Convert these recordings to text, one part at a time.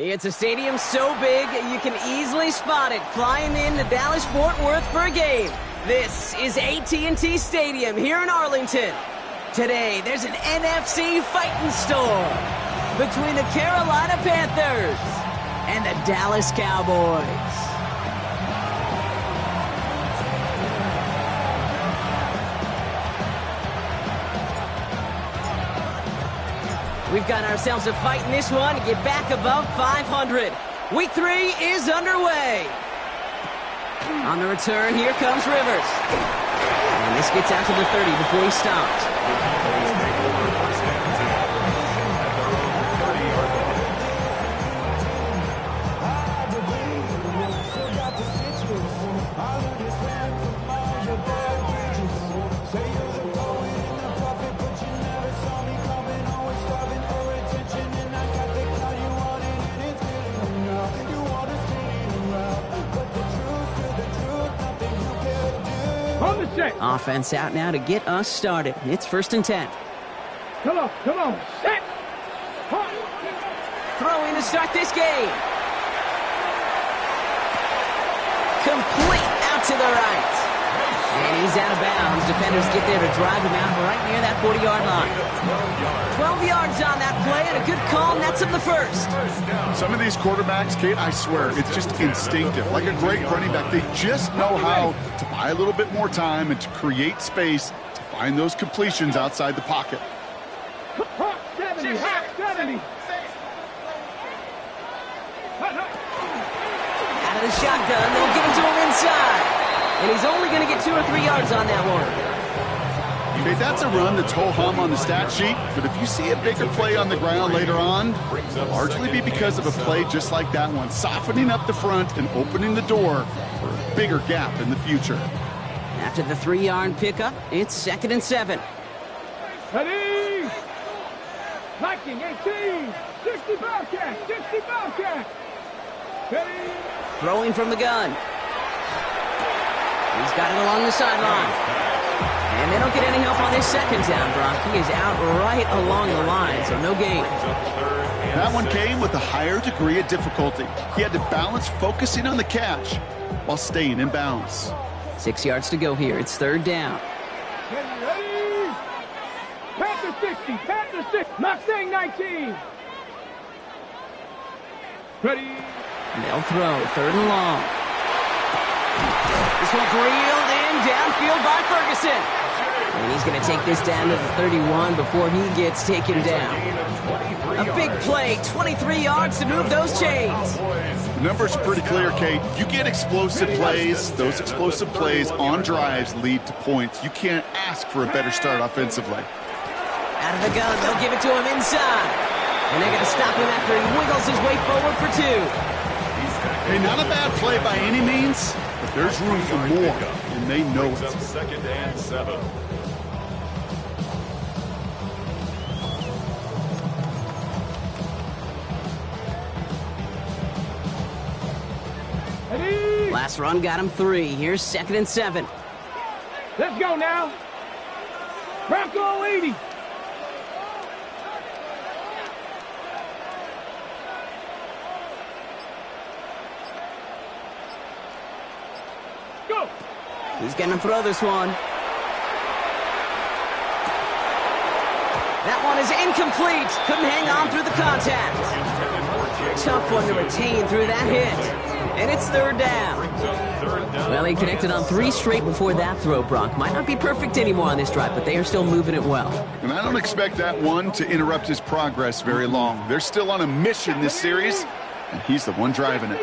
It's a stadium so big, you can easily spot it flying in to Dallas-Fort Worth for a game. This is AT&T Stadium here in Arlington. Today, there's an NFC fighting storm between the Carolina Panthers and the Dallas Cowboys. We've got ourselves a fight in this one to get back above 500. Week 3 is underway. On the return, here comes Rivers. And this gets out to the 30 before he stops. Offense out now to get us started. It's 1st and 10. Come on, set! Throwing to start this game. Complete out to the right. And he's out of bounds. Defenders get there to drive him out right near that 40-yard line. 12 yards on that play and a good call, nets him the first. Some of these quarterbacks, Kate, I swear, it's just instinctive. Like a great running back, they just know how to buy a little bit more time and to create space to find those completions outside the pocket. 70. Out of the shotgun, they'll give it to him inside. And he's only going to get 2 or 3 yards on that one. Okay, that's a run that's ho-hum on the stat sheet, but if you see a bigger play on the ground later on, it'll largely be because of a play just like that one, softening up the front and opening the door for a bigger gap in the future. After the 3-yard pickup, it's 2nd and 7. Ready! Liking 18! 60 Bobcat! Ready! Throwing from the gun. He's got it along the sideline. And they don't get any help on this 2nd down, Brock. He is out right along the line, so no gain. That one came with a higher degree of difficulty. He had to balance focusing on the catch while staying in bounds. 6 yards to go here. It's 3rd down. Ready? Panther 60. Mustang 19. Ready? They'll throw. 3rd and long. This one's reeled in downfield by Ferguson. And he's going to take this down to the 31 before he gets taken down. A big play, 23 yards to move those chains. The numbers are pretty clear, Kate. You get explosive plays. Those explosive plays on drives lead to points. You can't ask for a better start offensively. Out of the gun, they'll give it to him inside. And they're going to stop him after he wiggles his way forward for 2. Hey, not a bad play by any means, but there's room for more, and they know it. 2nd and 7. Ready? Last run got him 3. Here's 2nd and 7. Let's go now. Bronco 80. Go. He's going to throw this one. That one is incomplete. Couldn't hang on through the contact. Tough one to retain through that hit. And it's 3rd down. Well, he connected on 3 straight before that throw, Brock. Might not be perfect anymore on this drive, but they are still moving it well. And I don't expect that one to interrupt his progress very long. They're still on a mission this series, and he's the one driving it.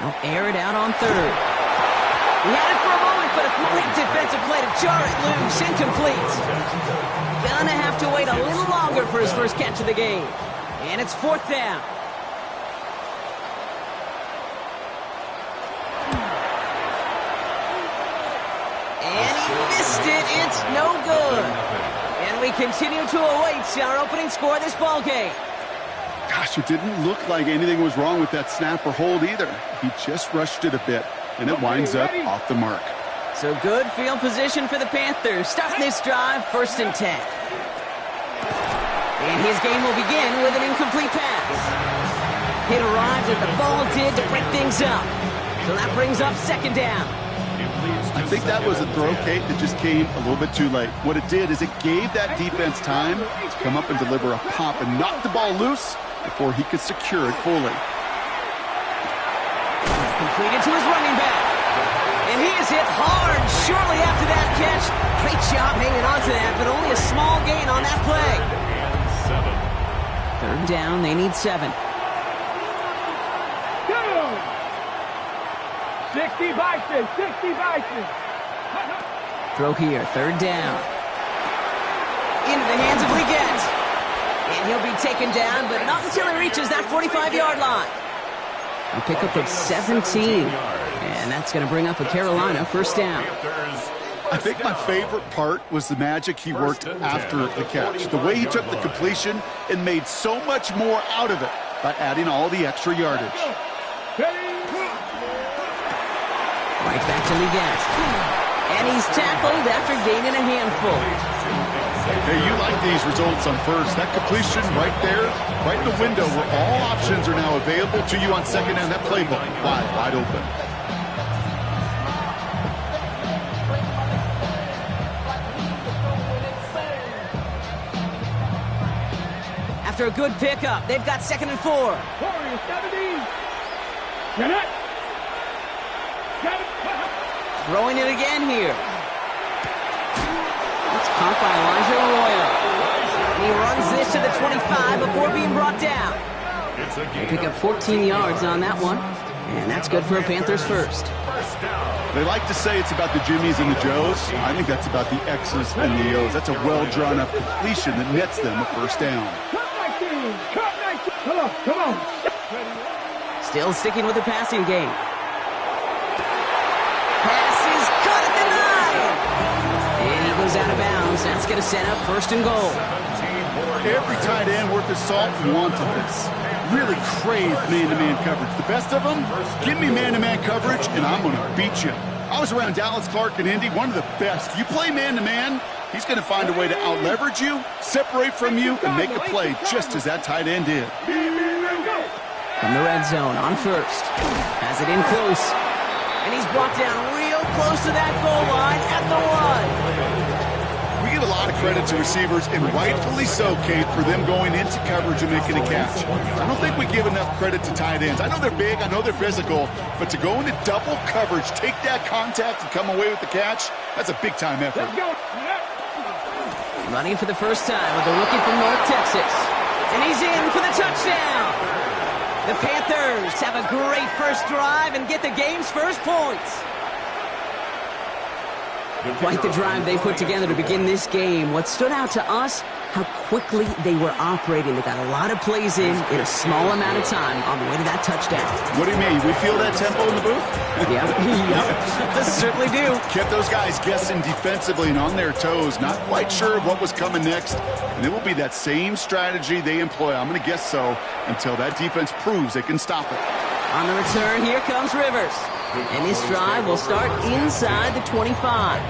They'll air it out on third. He had it for a moment, but a great defensive play to jar it loose. Incomplete. Gonna have to wait a little longer for his first catch of the game. And it's fourth down. And he missed it. It's no good. And we continue to await our opening score of this ball game. Gosh, it didn't look like anything was wrong with that snap or hold either. He just rushed it a bit, and it winds up off the mark. So good field position for the Panthers. Starting this drive, 1st and 10. And his game will begin with an incomplete pass. It arrives as the ball did to break things up. So that brings up 2nd down. I think that was a throw, Kate, that just came a little bit too late. What it did is it gave that defense time to come up and deliver a pop and knock the ball loose before he could secure it fully. Completed to his running back. And he is hit hard shortly after that catch. Great job hanging on to that, but only a small gain on that play. 3rd down, they need 7. 60 Bison, 60 Bison. Throw here, 3rd down. Into the hands of Leggett. And he'll be taken down, but not until he reaches that 45-yard line. A pickup of 17. And that's going to bring up a Carolina 1st down. I think my favorite part was the magic he worked after the catch. The way he took the completion and made so much more out of it by adding all the extra yardage. Right back to Leggett. And he's tackled after gaining a handful. Hey, you like these results on 1st. That completion right there, right in the window where all options are now available to you on 2nd down. That playbook wide open. After a good pickup, they've got 2nd and 4. Warriors 70. Get it. Throwing it again here. It's caught by Elijah Arroyo. And he runs this to the 25 before being brought down. They pick up 14 yards on that one. And that's good for a Panthers 1st. They like to say it's about the Jimmies and the Joes. I think that's about the X's and the O's. That's a well-drawn-up completion that nets them a 1st down. Come on. Still sticking with the passing game. Pass is caught at the 9. And he goes out of bounds. That's going to set up 1st and goal. Every tight end worth his salt wanted this. Really crave man-to-man coverage. The best of them, give me man-to-man coverage, and I'm going to beat you. I was around Dallas Clark and Indy, one of the best. You play man-to-man, he's going to find a way to out-leverage you, separate from you, and make a play just as that tight end did. From the red zone on 1st. Has it in close. And he's brought down real close to that goal line at the 1. We give a lot of credit to receivers, and rightfully so, Kate, for them going into coverage and making a catch. I don't think we give enough credit to tight ends. I know they're big, I know they're physical, but to go into double coverage, take that contact, and come away with the catch, that's a big-time effort. Running for the first time with the rookie from North Texas. And he's in for the touchdown. The Panthers have a great first drive and get the game's first points. Quite the drive they put together to begin this game. What stood out to us, how quickly they were operating. They got a lot of plays in a small amount of time on the way to that touchdown. What do you mean? We feel that tempo in the booth? Yep. Certainly do. Kept those guys guessing defensively and on their toes, not quite sure of what was coming next. And it will be that same strategy they employ, I'm going to guess so, until that defense proves they can stop it. On the return, here comes Rivers. And this drive will start inside the 25.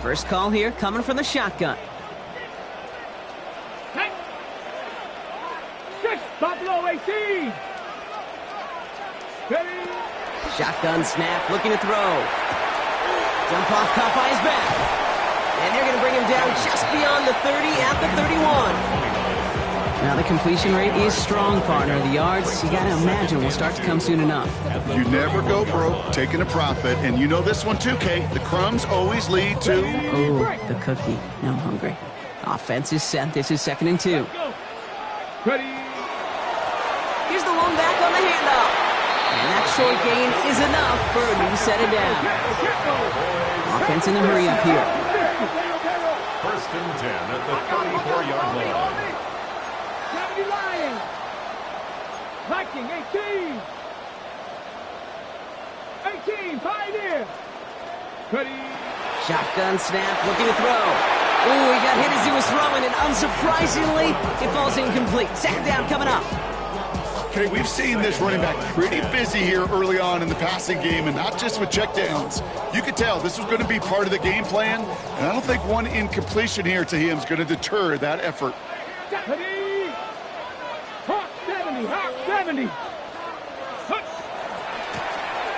First call here coming from the shotgun. Buffalo 18. Shotgun snap, looking to throw. Dump off, caught by his back. And they're going to bring him down just beyond the 30 at the 31. Now the completion rate is strong, partner. The yards, you got to imagine, will start to come soon enough. You never go broke taking a profit, and you know this one too, Kate. The crumbs always lead to... Oh, the cookie. Now I'm hungry. Offense is set. This is 2nd and 2. Ready. Here's the one back on the handoff. And that short gain is enough for a new set of downs. Offense in the hurry up here. 1st and 10 at the 34-yard line. Lions. Viking, 18. 18, Pioneer. Ready. Shotgun snap, looking to throw. Ooh, he got hit as he was throwing, and unsurprisingly, it falls incomplete. 2nd down coming up. Okay, we've seen this running back pretty busy here early on in the passing game, and not just with checkdowns. You could tell this was going to be part of the game plan, and I don't think one incompletion here to him is going to deter that effort. Ready. Hawk 70, Hawk 70.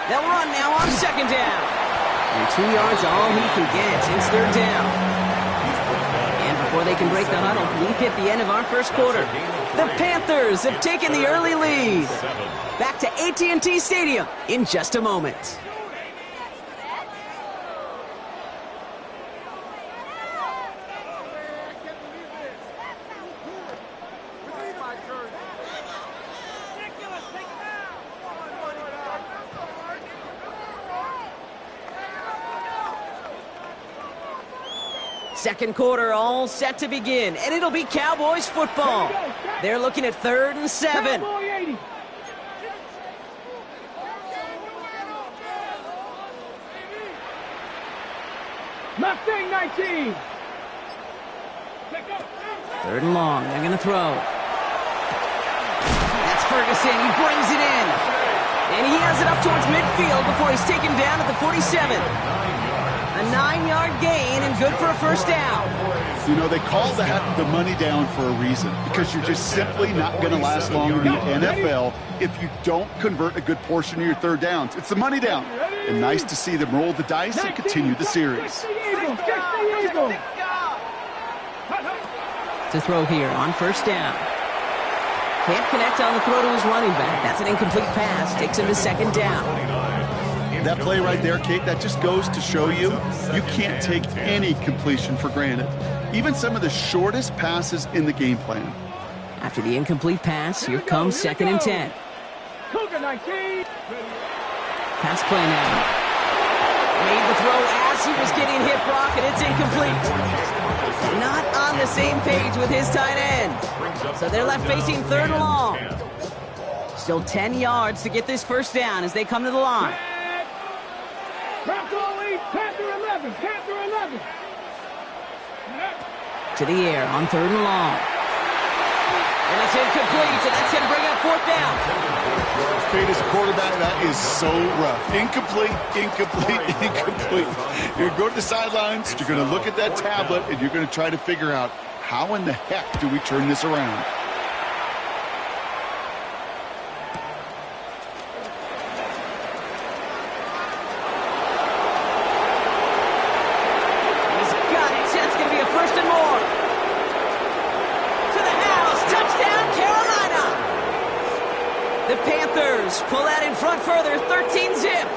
They'll run now on 2nd down. And 2 yards all he can get. It's 3rd down. And before they can break the huddle, we've hit the end of our 1st quarter. The Panthers have taken the early lead. Back to AT&T Stadium in just a moment. Second quarter all set to begin, and it'll be Cowboys football. They're looking at 3rd and 7. Cowboy 80. Mustang 19. 3rd and long. They're going to throw. That's Ferguson. He brings it in. And he has it up towards midfield before he's taken down at the 47. A 9-yard gain and good for a 1st down. You know, they call that the money down for a reason, because you're just simply not going to last long in the NFL if you don't convert a good portion of your 3rd downs. It's the money down. And nice to see them roll the dice and continue the series. To throw here on 1st down. Can't connect on the throw to his running back. That's an incomplete pass. Takes him to 2nd down. That play right there, Kate, that just goes to show you can't take any completion for granted. Even some of the shortest passes in the game plan. After the incomplete pass, here comes 2nd and 10. Pass play now. Made the throw as he was getting hit, Brock, and it's incomplete. Not on the same page with his tight end. So they're left facing 3rd and long. Still 10 yards to get this 1st down as they come to the line. Panther 11, Panther 11. To the air on 3rd and long. And it's incomplete, so that's going to bring up 4th down. Kate, as a quarterback, that is so rough. Incomplete, incomplete, incomplete. You're going to go to the sidelines, you're going to look at that tablet, and you're going to try to figure out how in the heck do we turn this around. The Panthers pull that in front further, 13-zip.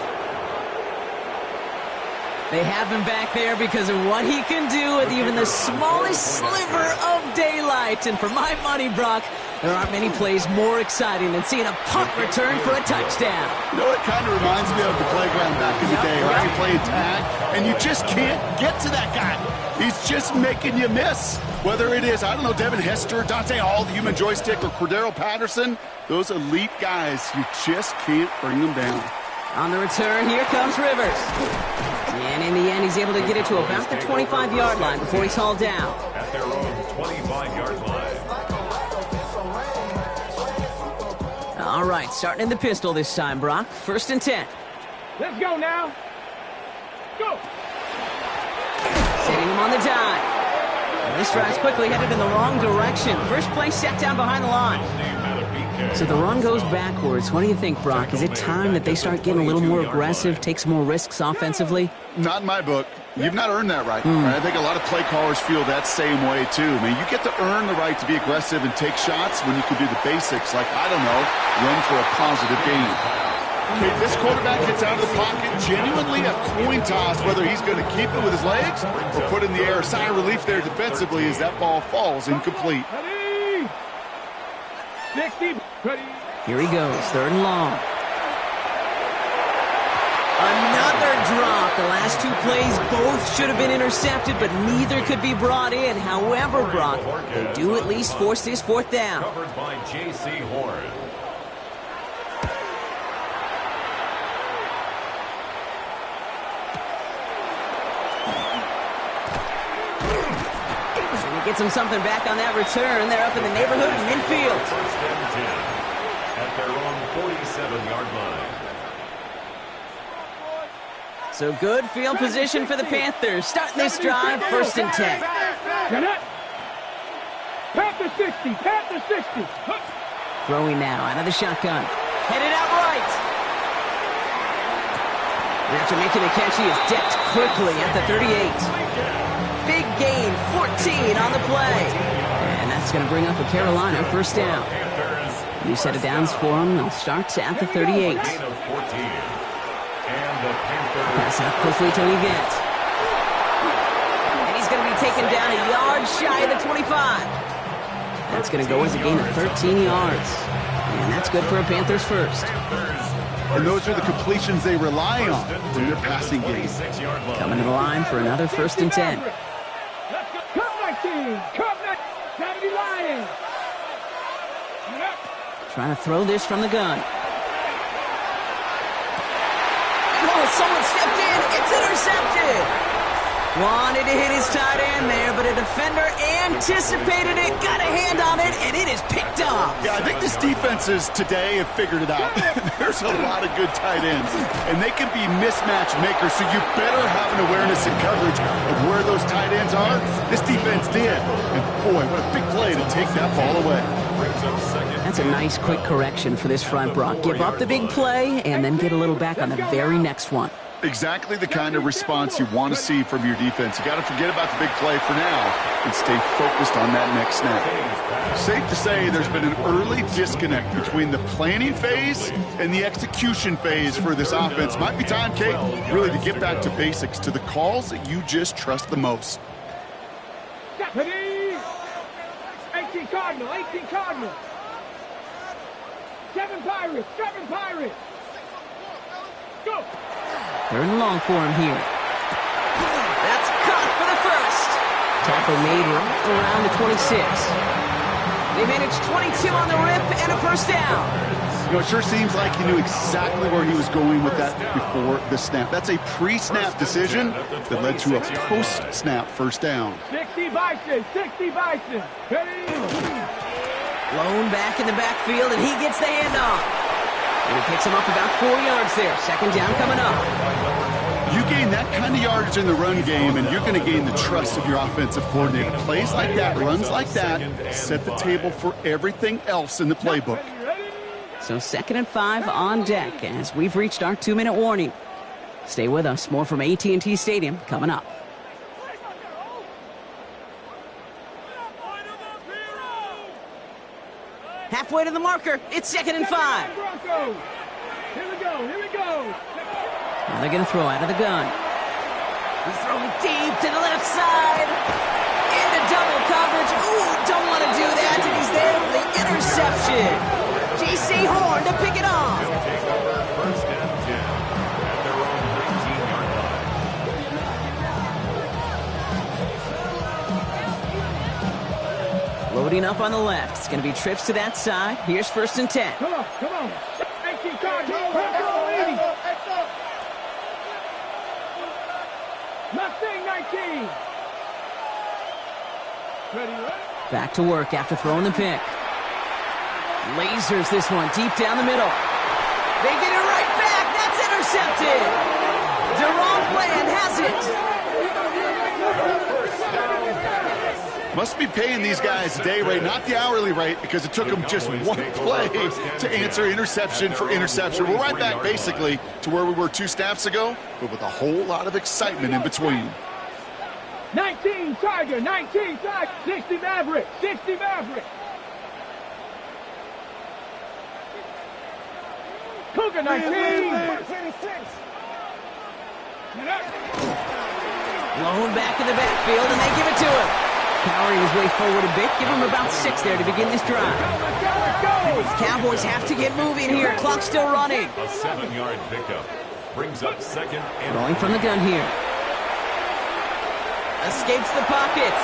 They have him back there because of what he can do with even the smallest sliver of daylight. And for my money, Brock, there aren't many plays more exciting than seeing a punt return for a touchdown. You know, it kind of reminds me of the playground back in the day, right? You play tag, and you just can't get to that guy. He's just making you miss. Whether it is, I don't know, Devin Hester, Dante Hall, the human joystick, or Cordero Patterson, those elite guys, you just can't bring them down. On the return, here comes Rivers. And in the end, he's able to get it to about the 25-yard line before he's hauled down. At their own 25-yard line. All right, starting in the pistol this time, Brock. 1st and 10. Let's go now. Go. Setting him on the dive. And this drive's quickly headed in the wrong direction. First play set down behind the line. So the run goes backwards. What do you think, Brock? Is it time that they start getting a little more aggressive, take some more risks offensively? Not in my book. You've not earned that right. I think a lot of play callers feel that same way, too. I mean, you get to earn the right to be aggressive and take shots when you can do the basics, like, I don't know, run for a positive gain. Okay, this quarterback gets out of the pocket, genuinely a coin toss, whether he's going to keep it with his legs or put it in the air. Sigh of relief there defensively as that ball falls incomplete. 60. Here he goes, 3rd and long. Another drop. The last 2 plays both should have been intercepted, but neither could be brought in. However, Brock, they do at least force this 4th down. Covered by J.C. Horn. And he gets him something back on that return. They're up in the neighborhood of midfield. 1st and 10 at their own 47-yard line. So good field position for the Panthers. Starting this drive, 1st and 10. Panther 60, Panther 60. Throwing now out of the shotgun. Headed out right. And after making the catch, he is decked quickly at the 38. Big gain, 14 on the play. And that's going to bring up a Carolina 1st down. New set of downs for him. They'll start at the 38. Pass out quickly to Leggett. And he's going to be taken down a yard shy of the 25. That's going to go as a gain of 13 yards. And that's good for a Panthers 1st. And those are the completions they rely on in their passing game. Coming to the line for another 1st and 10. Come 19, come 19. Gotta be lying. Trying to throw this from the gun. Oh, someone stepped in. It's intercepted. Wanted to hit his tight end there, but a defender anticipated it, got a hand on it, and it is picked up. Yeah, I think this defenses today have figured it out. There's a lot of good tight ends, and they can be mismatch makers, so you better have an awareness and coverage of where those tight ends are. This defense did. And boy, what a big play to take that ball away. That's a nice quick correction for this front, Brock. Give up the big play and then get a little back on the very next one. Exactly the kind of response you want to see from your defense. You got to forget about the big play for now and stay focused on that next snap. Safe to say there's been an early disconnect between the planning phase and the execution phase for this offense. Might be time, Kate, really to get back to basics, to the calls that you just trust the most. 18 Cardinal, 18 Cardinal. 7 Pirates, 7 Pirates. Go. 3rd and long for him here. That's caught for the 1st. Tackle made right around the 26. They managed 22 on the rip and a 1st down. You know, it sure seems like he knew exactly where he was going with that before the snap. That's a pre-snap decision that led to a post-snap 1st down. 60 Bison, 60 Bison. Ready? Blown back in the backfield, and he gets the handoff. And he picks him up about 4 yards there. 2nd down coming up. You gain that kind of yardage in the run game, and you're going to gain the trust of your offensive coordinator. Plays like that, runs like that, set the table for everything else in the playbook. So 2nd and 5 on deck as we've reached our 2-minute warning. Stay with us. More from AT&T Stadium coming up. Halfway to the marker. It's 2nd and 5. Here we go, here we go. Now they're going to throw out of the gun. He's throwing deep to the left side. Into double coverage. Ooh, don't want to do that. And he's there with the interception. J.C. Horn to pick it off. Take over 1st and 10 at their own 19-yard line. Loading up on the left. It's going to be trips to that side. Here's 1st and 10. Come on, come on. 18 Cardinal, 80. Mustang 19. Ready, ready? Back to work after throwing the pick. Lasers this one deep down the middle. They get it right back. That's intercepted. Deron Bland has it. Must be paying these guys a day rate, not the hourly rate, because it took them just one play to answer interception for interception. We're right back, basically, to where we were 2 snaps ago, but with a whole lot of excitement in between. 19 Tiger, 19 Tiger, 60 Maverick, 60 Maverick. Cougar 19. Blown back in the backfield, and they give it to him. Powering his way forward a bit. Give him about 6 there to begin this drive. Let's go. Cowboys have to get moving here. Clock's still running. A 7-yard pickup brings up second and Throwing from the gun here. Escapes the pocket.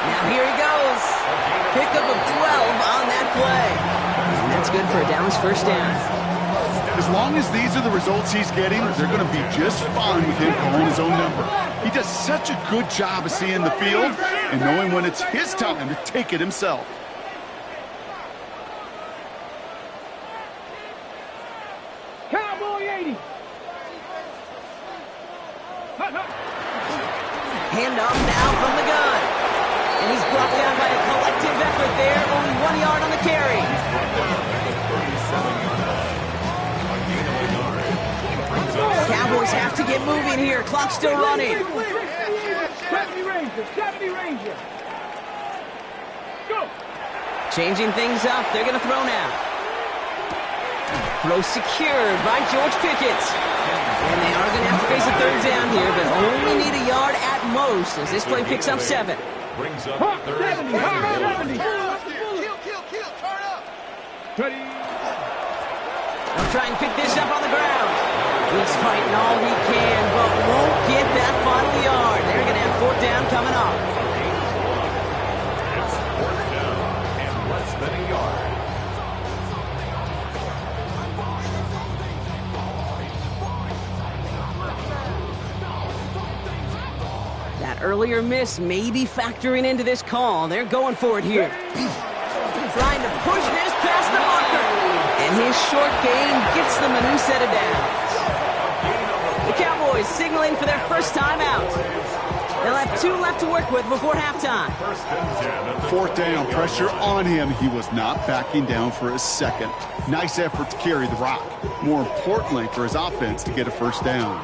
Now here he goes. Pickup of 12 on that play. And that's good for a Dallas first down. As long as these are the results he's getting, they're going to be just fine with him calling his own number. He does such a good job of seeing the field and knowing when it's his time to take it himself. Cowboy 80. Handoff now from the gun. And he's brought down by a collective effort there. Only 1 yard on the carry. Cowboys have to get moving here. Clock's still running. 70 Ranger, 70 Ranger. Go. Changing things up. They're going to throw now. Throw secured by George Pickett. And they are going to have to face a third down here, but only need a yard at most as this play picks up 7. brings up Hawk third 70, Hawk 70. Kill, turn up. Ready. They'll try and pick this up on the ground. He's fighting all he can, but won't get that final yard. They're going to have 4th down coming up. It's 4th down and less than a yard. That earlier miss may be factoring into this call. They're going for it here. Trying to push this past the marker. And his short gain gets them a new set of downs. The Cowboys signaling for their first time out. They'll have 2 left to work with before halftime. 4th down, pressure on him. He was not backing down for a second. Nice effort to carry the rock. More importantly, for his offense to get a first down.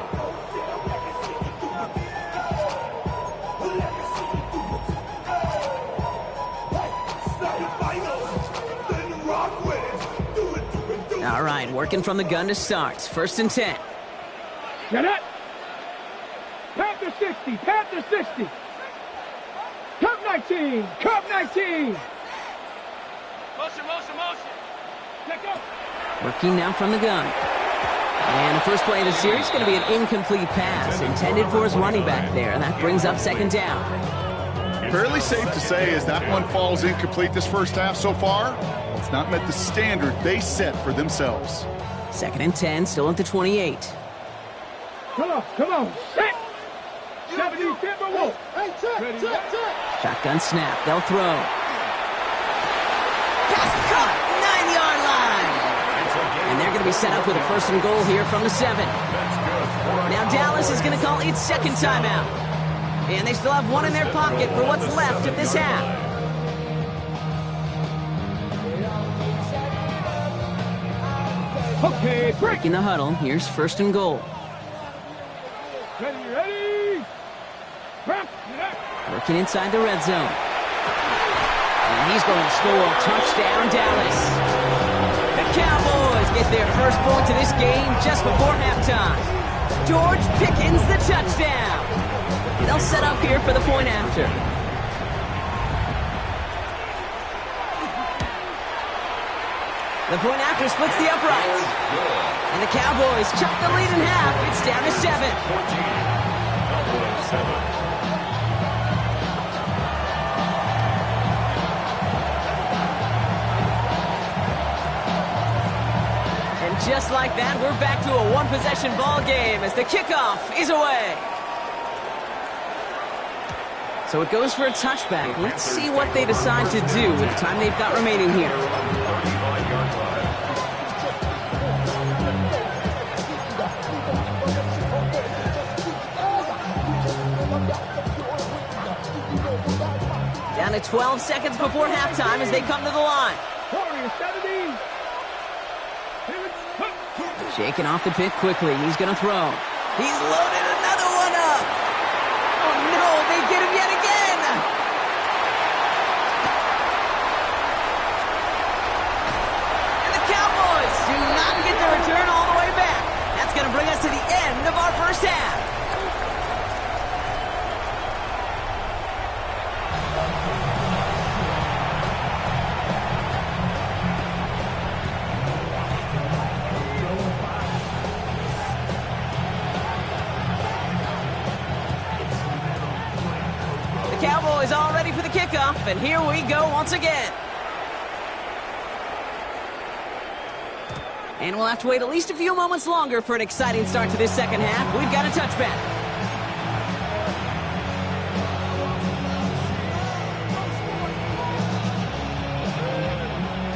All right, working from the gun to start. 1st and 10. Get it. Panther 60, Panther 60. Cup 19, Cup 19. Motion. Check out. Working now from the gun. And the first play of the series is going to be an incomplete pass intended for his running back there. And that brings up 2nd down. Fairly safe to say as that one falls incomplete this first half so far, it's not met the standard they set for themselves. 2nd and 10, still at the 28. Come on. Set. 70 Timberwolf. Hey, check. Shotgun snap, they'll throw. Pass caught, 9-yard line. And they're going to be set up with a 1st and goal here from the 7. Now Dallas is going to call its 2nd timeout. And they still have 1 in their pocket for what's left of this half. Okay, break. Breaking the huddle, here's 1st and goal. Ready. Working inside the red zone. And he's going to score. Touchdown, Dallas. The Cowboys get their first point to this game just before halftime. George Pickens, the touchdown. They'll set up here for the point after. The point after splits the uprights. And the Cowboys chop the lead in half. It's down to 7. 7. And just like that, we're back to a one-possession ball game as the kickoff is away. So it goes for a touchback. Let's see what they decide to do with the time they've got remaining here. 35-yard line. Down to 12 seconds before halftime as they come to the line. Warriors 70. Shaking off the pick quickly. He's going to throw. He's loaded another one up. Oh, no, they get him yet that's going to bring us to the end of our first half. Cowboys all ready for the kickoff, and here we go once again. And we'll have to wait at least a few moments longer for an exciting start to this second half. We've got a touchback.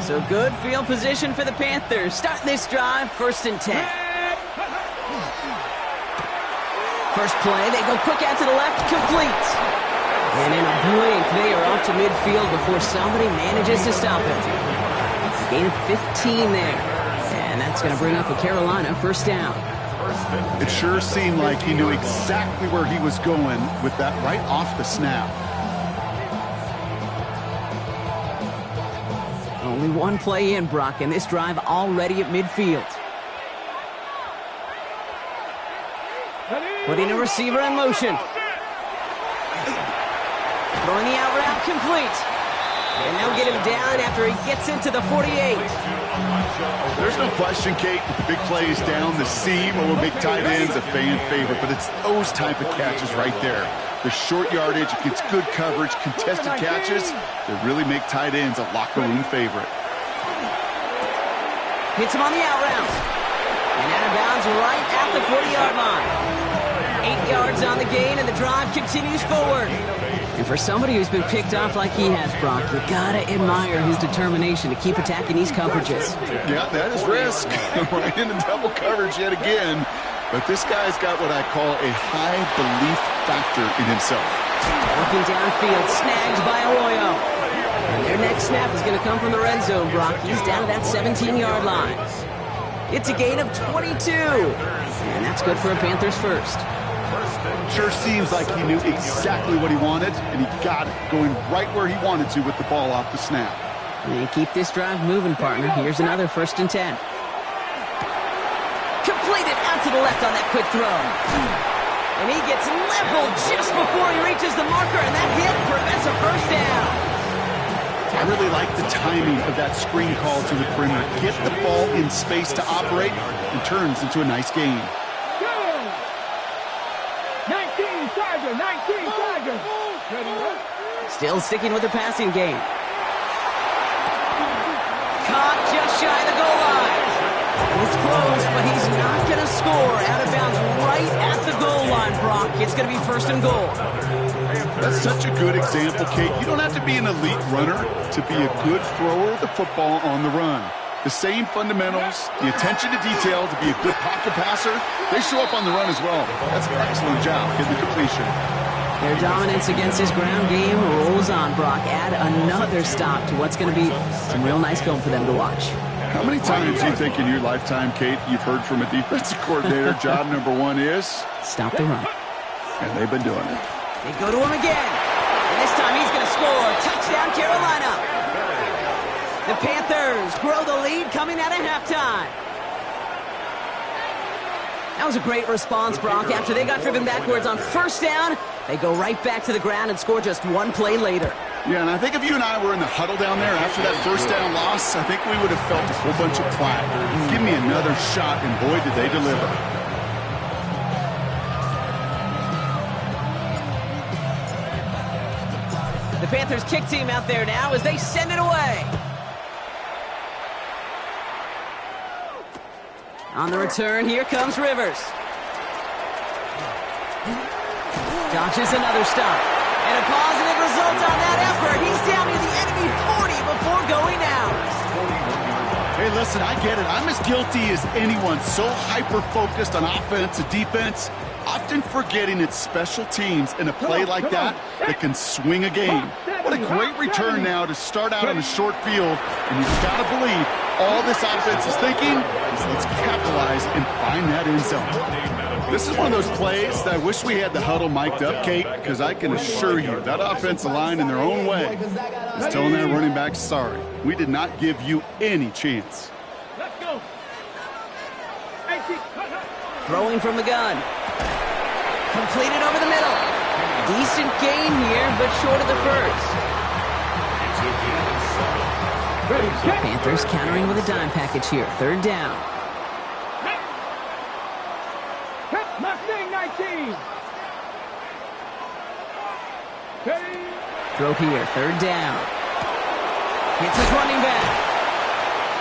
So good field position for the Panthers. Starting this drive, 1st and 10. First play, they go quick out to the left, complete. And in a blink, they are off to midfield before somebody manages to stop him. Gain of 15 there. And that's going to bring up a Carolina 1st down. It sure seemed like he knew exactly where he was going with that right off the snap. Only one play in, Brock, and this drive already at midfield. Putting a receiver in motion. Throwing the out route complete. And they'll get him down after he gets into the 48. There's no question, Kate, that the big plays down the seam over big tight ends, a fan favorite, but it's those type of catches right there. The short yardage, it gets good coverage, contested catches that really make tight ends a locker room favorite. Hits him on the out route. And out of bounds right at the 40-yard line. 8 yards on the gain, and the drive continues forward. And for somebody who's been picked off like he has, Brock, you gotta admire his determination to keep attacking these coverages. Yeah, that is risk. Right into double coverage yet again. But this guy's got what I call a high belief factor in himself. Looking downfield, snagged by Arroyo. And their next snap is going to come from the red zone, Brock. He's down to that 17-yard line. It's a gain of 22. And that's good for a Panthers 1st. Sure seems like he knew exactly what he wanted, and he got it, going right where he wanted to with the ball off the snap. And keep this drive moving, partner. Here's another 1st and 10. Completed out to the left on that quick throw. And he gets leveled just before he reaches the marker, and that hit prevents a 1st down. I really like the timing of that screen call to the perimeter. Get the ball in space to operate, and turns into a nice gain. 19 Tigers. Still sticking with the passing game. Caught just shy of the goal line. And it's close, but he's not going to score. Out of bounds right at the goal line, Brock. It's going to be 1st and goal. That's such a good example, Kate. You don't have to be an elite runner to be a good thrower of the football on the run. The same fundamentals, the attention to detail to be a good pocket passer, they show up on the run as well. That's an excellent job getting the completion. Their dominance against his ground game rolls on, Brock. Add another stop to what's going to be some real nice film for them to watch. How many times do you think in your lifetime, Kate, you've heard from a defensive coordinator, job number 1 is? Stop the run. And they've been doing it. They go to him again. And this time he's going to score. Touchdown, Carolina. The Panthers grow the lead coming out of halftime. That was a great response, Brock. After they got driven backwards on 1st down, they go right back to the ground and score just 1 play later. Yeah, and I think if you and I were in the huddle down there after that 1st down loss, I think we would have felt a whole bunch of pride. Give me another shot, and boy, did they deliver. The Panthers kick team out there now as they send it away. On the return, here comes Rivers. Dodges another stop. And a positive result on that effort. He's down near the enemy 40 before going out. Hey, listen, I get it. I'm as guilty as anyone. So hyper-focused on offense and defense, often forgetting it's special teams in a play like that that can swing a game. What a great return now to start out on a short field. And you've got to believe all this offense is thinking is let's capitalize and find that end zone. This is one of those plays that I wish we had the huddle mic'd up, Kate, because I can assure you that offensive line in their own way is telling that running back, sorry, we did not give you any chance. Let's go. Throwing from the gun. Completed over the middle. Decent gain here, but short of the first. Panthers countering with a dime package here. Third down. Mustang 19. Throw here. Third down. Hits his running back.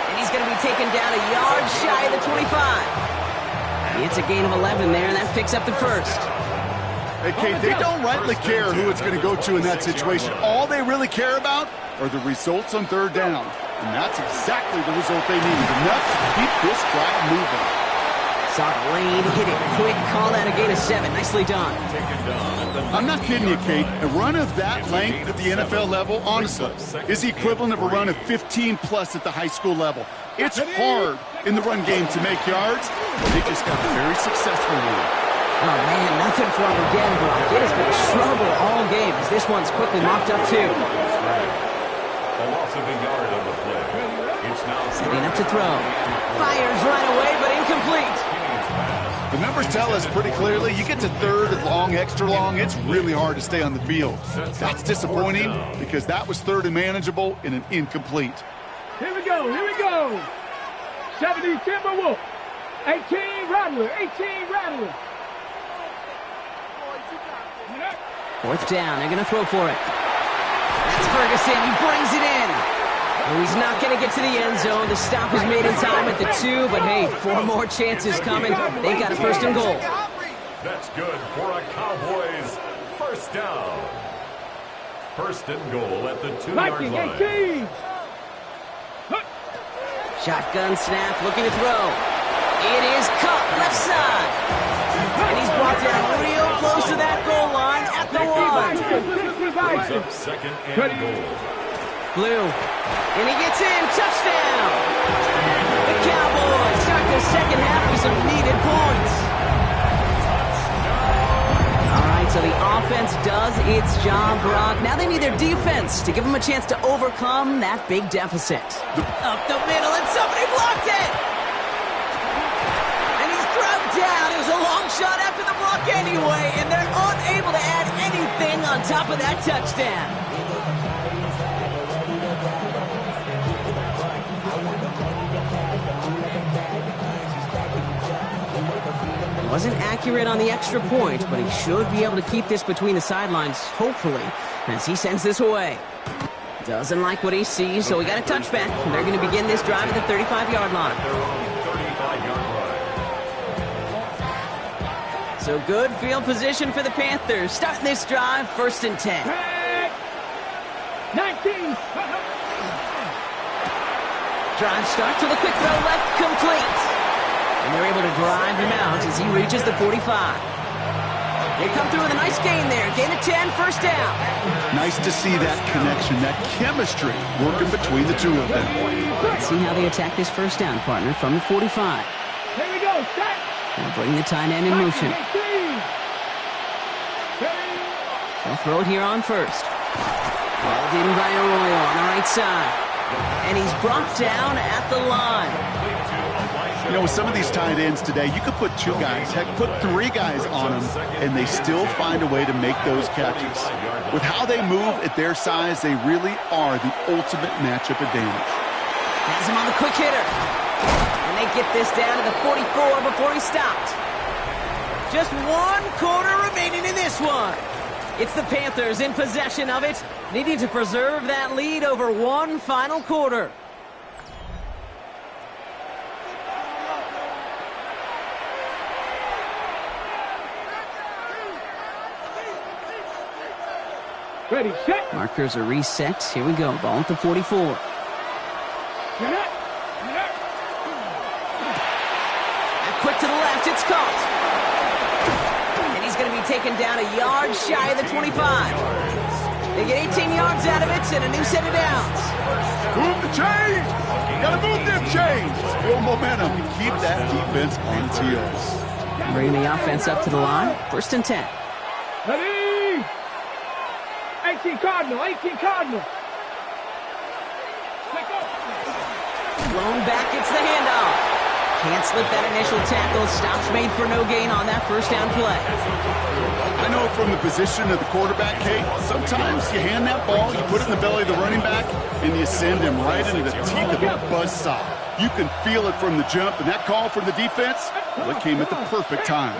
And he's going to be taken down a yard shy of the 25. It's a gain of 11 there, and that picks up the first. Hey, Kate, they don't rightly care who it's going to go to in that situation. All they really care about are the results on third down. And that's exactly the result they needed. Enough to keep this drive moving. Saw the lane, hit it quick, call that a gain of 7. Nicely done. I'm not kidding you, Kate. A run of that length at the NFL level, honestly, is the equivalent of a run of 15-plus at the high school level. It's hard in the run game to make yards, but they just got a very successful one. Oh, man, nothing for him again, Brock. It has been a struggle all game as this one's quickly mopped up, too. A loss of a yard on the play. It's now setting up to throw. Fires right away, but incomplete. The numbers tell us pretty clearly, you get to third and long, extra long, it's really hard to stay on the field. That's disappointing because that was third and manageable in an incomplete. Here we go, here we go. 70 Timberwolf. 18 Rattler, 18 Rattler. Fourth down, they're going to throw for it. That's Ferguson, he brings it in. Oh, he's not going to get to the end zone. The stop is made in time at the 2, but hey, 4 more chances coming. They've got a first and goal. That's good for a Cowboys first down. First and goal at the 2-yard line. 18. Shotgun snap, looking to throw. It is caught left side. And he's brought down real close to that goal line at the 1. Brings up second and goal. Blue, and he gets in, touchdown! The Cowboys start the second half with some needed points. All right, so the offense does its job, Brock. Now they need their defense to give them a chance to overcome that big deficit. Up the middle, and somebody blocked it! And he's grabbed down. It was a long shot after the block anyway, and they're unable to add anything on top of that touchdown. Wasn't accurate on the extra point, but he should be able to keep this between the sidelines, hopefully, as he sends this away. Doesn't like what he sees, so we got a touchback. They're going to begin this drive at the 35-yard line. So good field position for the Panthers. Starting this drive, 1st and 10. 19. Drive starts with a quick throw left, complete. And they're able to drive him out as he reaches the 45. They come through with a nice gain there. Gain of 10, first down. Nice to see that connection, that chemistry working between the two of them. Let's see how they attack this first down, partner, from the 45. Here we go, set. They'll bring the tight end in motion. They'll throw it here on first. Balled in by Arroyo on the right side. And he's brought down at the line. You know, with some of these tight ends today, you could put 2 guys, heck, put 3 guys on them, and they still find a way to make those catches. With how they move at their size, they really are the ultimate matchup advantage. Has him on the quick hitter. And they get this down to the 44 before he stopped. Just 1 quarter remaining in this one. It's the Panthers in possession of it, needing to preserve that lead over 1 final quarter. Ready, set. Markers are reset. Here we go. Ball at the 44. And quick to the left. It's caught. And he's going to be taken down a yard shy of the 25. They get 18 yards out of it and a new set of downs. Move the chains! Gotta move them chains! Just build momentum and keep that defense on its heels. Bringing the offense up to the line. 1st and 10. Ready. 18 Cardinal, 18 Cardinal. Blown back, it's the handoff. Can't slip that initial tackle. Stops made for no gain on that first down play. I know from the position of the quarterback, Kate, sometimes you hand that ball, you put it in the belly of the running back, and you send him right into the teeth of a buzzsaw. You can feel it from the jump, and that call from the defense, well, it came at the perfect time.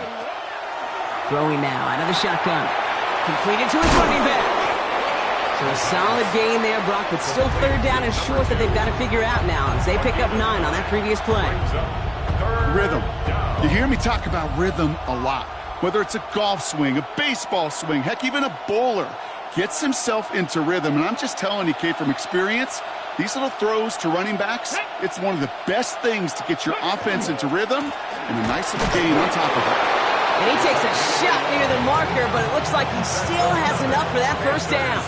Throwing now out of the shotgun. Completed to his running back. So a solid gain there, Brock, but still third down and short that they've got to figure out now as they pick up 9 on that previous play. Rhythm. You hear me talk about rhythm a lot. Whether it's a golf swing, a baseball swing, heck, even a bowler gets himself into rhythm. And I'm just telling you, Kate, from experience, these little throws to running backs, it's one of the best things to get your offense into rhythm and a nice little gain on top of it. And he takes a shot near the marker, but it looks like he still has enough for that first down.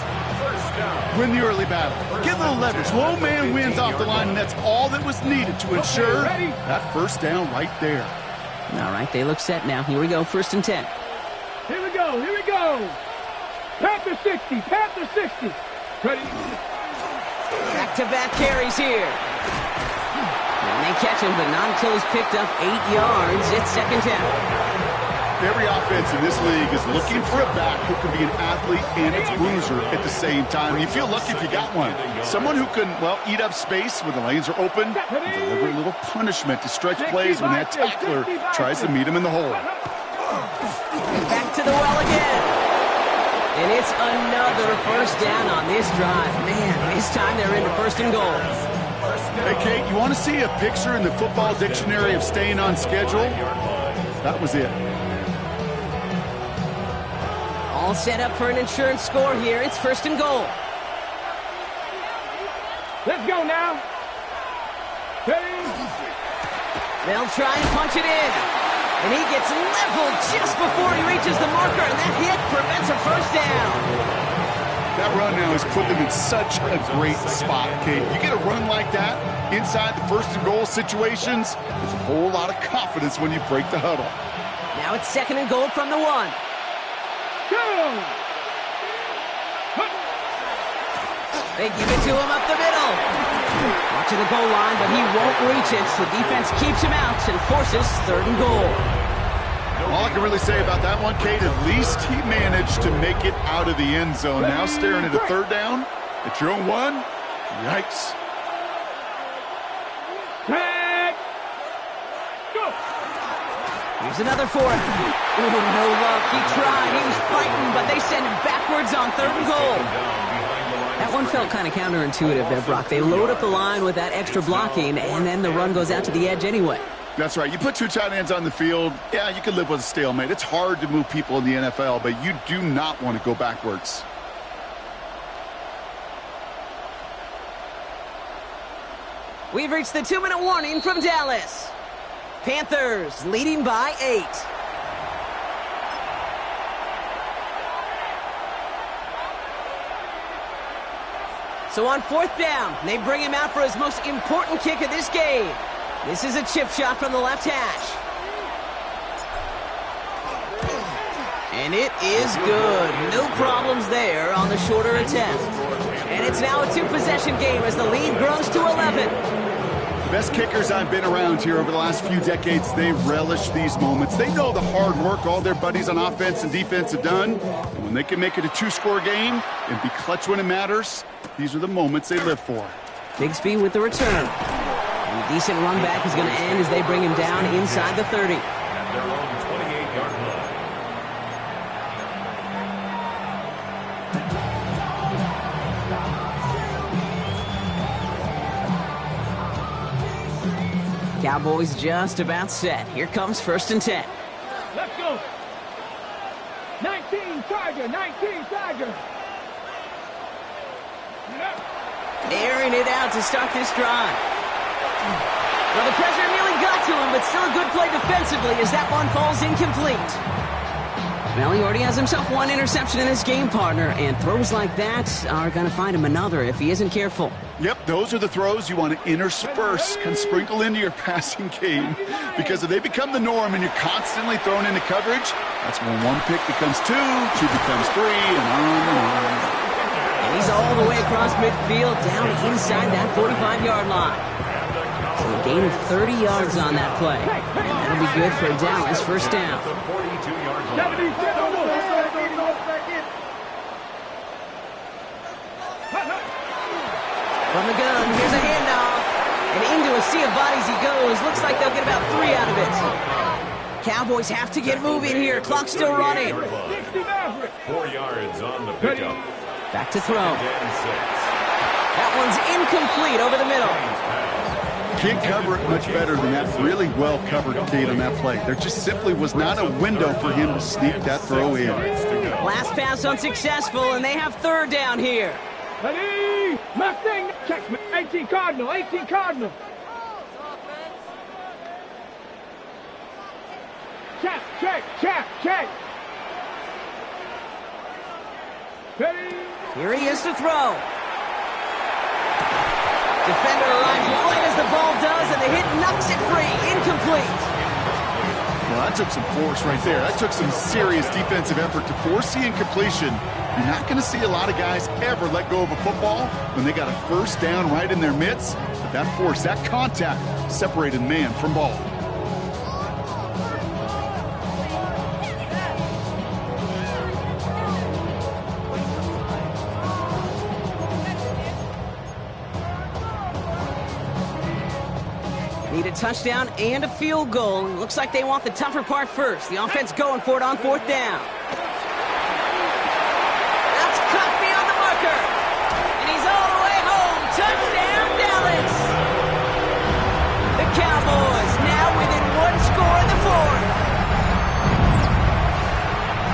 Win the early battle. Get a little leverage. Low man wins off the line, and that's all that was needed to ensure that first down right there. All right, they look set now. Here we go, 1st and 10. Here we go, here we go. Panther 60, Panther 60. Ready? Back-to-back carries here. And they catch him, but not until he's picked up 8 yards. It's 2nd down. Every offense in this league is looking for a back who can be an athlete and a bruiser at the same time. You feel lucky if you got one. Someone who can, well, eat up space when the lanes are open and deliver a little punishment to stretch plays when that tackler tries to meet him in the hole. Back to the well again. And it's another first down on this drive. Man, this time they're into 1st and goal. Hey, Kate, you want to see a picture in the football dictionary of staying on schedule? That was it. All set up for an insurance score here. It's 1st and goal. Let's go now. Ready? They'll try and punch it in. And he gets leveled just before he reaches the marker, and that hit prevents a first down. That run now has put them in such a great spot, Kate. You get a run like that inside the 1st and goal situations, there's a whole lot of confidence when you break the huddle. Now it's 2nd and goal from the 1. Go! They give it to him up the middle. Watching the goal line, but he won't reach it. The defense keeps him out and forces 3rd and goal. All I can really say about that one, Kate, at least he managed to make it out of the end zone. Now staring at a 3rd down at your own 1. Yikes. Tag! Go! Here's another for him. Oh, no luck. He tried. He was fighting, but they send him backwards on 3rd and goal. That one felt kind of counterintuitive there, Brock. They load up the line with that extra blocking, and then the run goes out to the edge anyway. That's right. You put 2 tight ends on the field, yeah, you can live with a stalemate. It's hard to move people in the NFL, but you do not want to go backwards. We've reached the 2-minute warning from Dallas. Panthers leading by 8. So on 4th down, they bring him out for his most important kick of this game. This is a chip shot from the left hash. And it is good. No problems there on the shorter attempt. And it's now a 2-possession game as the lead grows to 11. The best kickers I've been around here over the last few decades, they relish these moments. They know the hard work all their buddies on offense and defense have done. And when they can make it a 2-score game and be clutch when it matters, these are the moments they live for. Bigsby with the return. And a decent run back is going to end as they bring him down inside the 30. At their own 28-yard line. Cowboys just about set. Here comes 1st and 10. Let's go. 19 Tiger, 19 Tiger. Airing it out to start this drive. Well, the pressure nearly got to him, but still a good play defensively as that one falls incomplete. Well, he already has himself 1 interception in his game, partner, and throws like that are going to find him another if he isn't careful. Yep, those are the throws you want to intersperse, can sprinkle into your passing game. Because if they become the norm and you're constantly thrown into coverage, that's when 1 pick becomes 2, 2 becomes 3, and on and on. And He's all the way across midfield, down inside that 45-yard line. So a gain of 30 yards on that play. And that'll be good for a Dallas first down. From the gun, here's a handoff. And into a sea of bodies he goes. Looks like they'll get about 3 out of it. Cowboys have to get moving here. Clock's still running. 4 yards on the pickup. Back to throw. That one's incomplete over the middle. Can't cover it much better than that really well-covered gate on that play. There just simply was not a window for him to sneak that throw in. Last pass unsuccessful, and they have third down here. Ready? Mustang, check. 18 Cardinal, 18 Cardinal. Check, check, check, check. Ready? Here he is to throw. Defender arrives right as the ball does, and the hit knocks it free. Incomplete. Well, that took some force right there. That took some serious defensive effort to force the incompletion. You're not going to see a lot of guys ever let go of a football when they got a first down right in their midst. But that force, that contact, separated man from ball. Need a touchdown and a field goal. Looks like they want the tougher part first. The offense going for it on fourth down. That's cut beyond the marker. And he's all the way home. Touchdown, Dallas. The Cowboys now within one score in the fourth.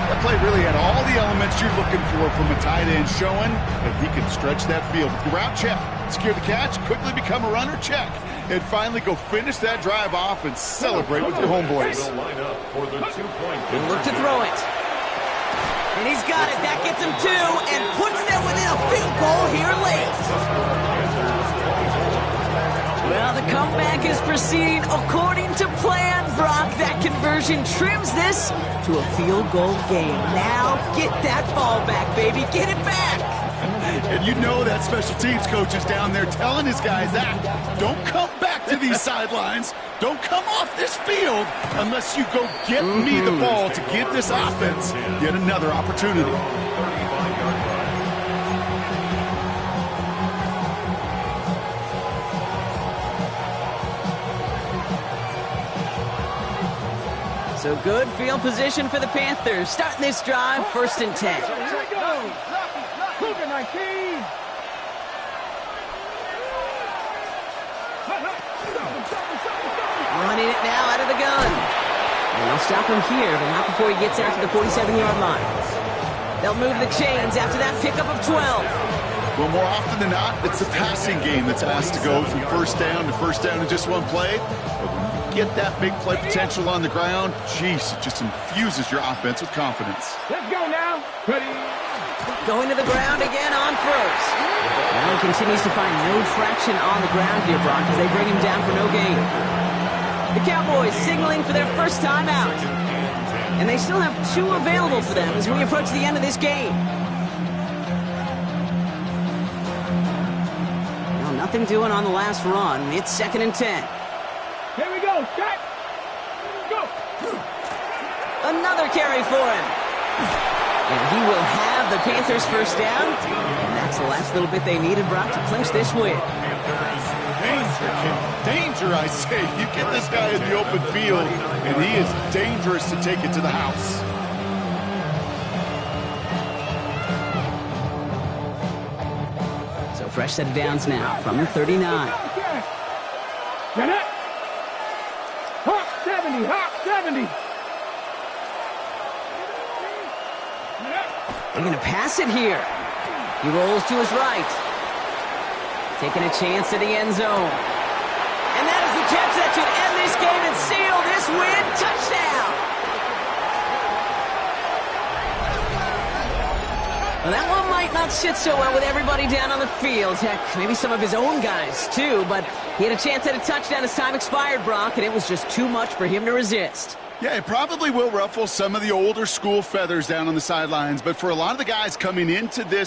That play really had all the elements you're looking for from a tight end, showing that he can stretch that field. With the route, check. Secure the catch, quickly become a runner, check. And finally go finish that drive off and celebrate with your homeboys. He'll look to throw it. And he's got it. That gets him 2 and puts them within a field goal here late. Well, the comeback is proceeding according to plan, Brock. That conversion trims this to a field goal game. Now get that ball back, baby. Get it back. And you know that special teams coach is down there telling his guys that. Don't come back to these sidelines. Don't come off this field unless you go get me the ball to give this offense yet another opportunity. So good field position for the Panthers. Starting this drive, 1st and 10. Here we go. Cougar 19. Running it now out of the gun. And they'll stop him here, but not before he gets out to the 47-yard line. They'll move the chains after that pickup of 12. Well, more often than not, it's the passing game that's asked to go from first down in just one play. But when you get that big play potential on the ground, geez, it just infuses your offense with confidence. Let's go now. Ready? Going to the ground again on first. Now he continues to find no traction on the ground here, Brock, as they bring him down for no gain. The Cowboys signaling for their first time out. And they still have 2 available for them as we approach the end of this game. Well, nothing doing on the last run. It's 2nd and 10. Here we go. Shot. Go. Another carry for him. And he will have the Panthers first down. And that's the last little bit they needed, Brock, to clinch this win. Danger, I say. You get this guy in the open field, and he is dangerous to take it to the house. So fresh set of downs now from the 39. Get it. Hawk 70. Hawk 70. They're going to pass it here. He rolls to his right. Taking a chance to the end zone. And that is the catch that should end this game and seal this win. Touchdown! Well, that one might not sit so well with everybody down on the field. Heck, maybe some of his own guys, too. But he had a chance at a touchdown as time expired, Brock, and it was just too much for him to resist. Yeah, it probably will ruffle some of the older school feathers down on the sidelines, but for a lot of the guys coming into this